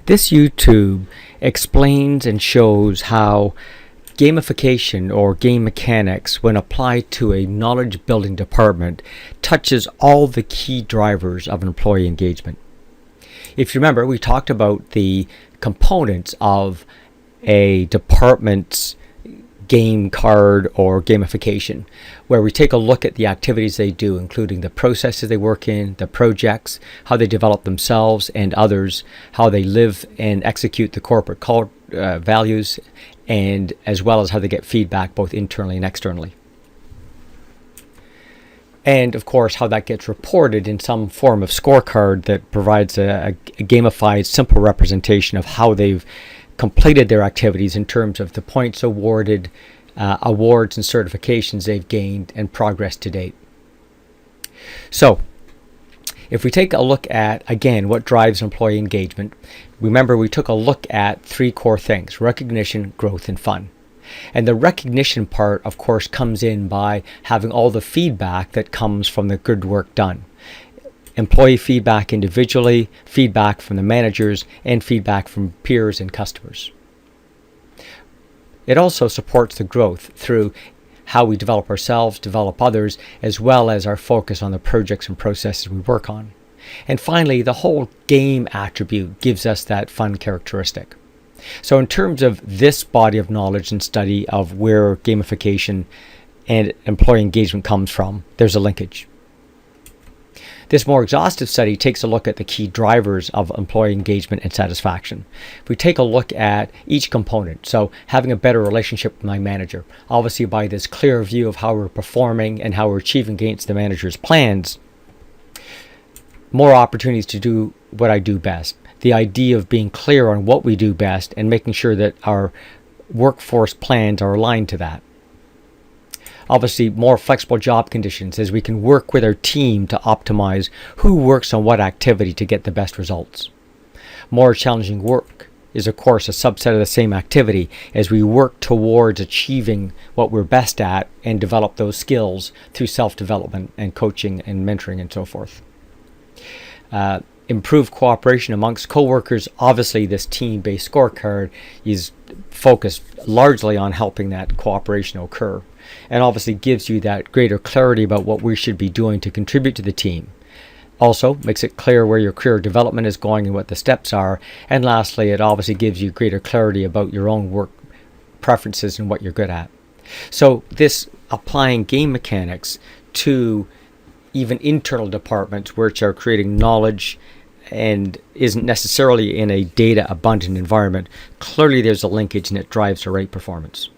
This YouTube explains and shows how gamification or game mechanics, when applied to a knowledge building department, touches all the key drivers of employee engagement. If you remember, we talked about the components of a department's game card or gamification, where we take a look at the activities they do, including the processes they work in, the projects, how they develop themselves and others, how they live and execute the corporate values, and as well as how they get feedback both internally and externally. And of course, how that gets reported in some form of scorecard that provides a gamified, simple representation of how they've completed their activities in terms of the points awarded, awards and certifications they've gained, and progress to date. So, if we take a look at, again, what drives employee engagement, remember we took a look at three core things: recognition, growth, and fun. And the recognition part, of course, comes in by having all the feedback that comes from the good work done. Employee feedback individually, feedback from the managers, and feedback from peers and customers. It also supports the growth through how we develop ourselves, develop others, as well as our focus on the projects and processes we work on. And finally, the whole game attribute gives us that fun characteristic. So in terms of this body of knowledge and study of where gamification and employee engagement comes from, there's a linkage. This more exhaustive study takes a look at the key drivers of employee engagement and satisfaction. If we take a look at each component, so having a better relationship with my manager, obviously by this clear view of how we're performing and how we're achieving against the manager's plans, more opportunities to do what I do best. The idea of being clear on what we do best and making sure that our workforce plans are aligned to that. Obviously, more flexible job conditions as we can work with our team to optimize who works on what activity to get the best results. More challenging work is, of course, a subset of the same activity as we work towards achieving what we're best at and develop those skills through self-development and coaching and mentoring and so forth. Improved cooperation amongst coworkers. Obviously, this team-based scorecard is focused largely on helping that cooperation occur, and obviously gives you that greater clarity about what we should be doing to contribute to the team. Also makes it clear where your career development is going and what the steps are. And lastly, it obviously gives you greater clarity about your own work preferences and what you're good at. So this applying game mechanics to even internal departments which are creating knowledge and isn't necessarily in a data abundant environment, clearly there's a linkage and it drives the right performance.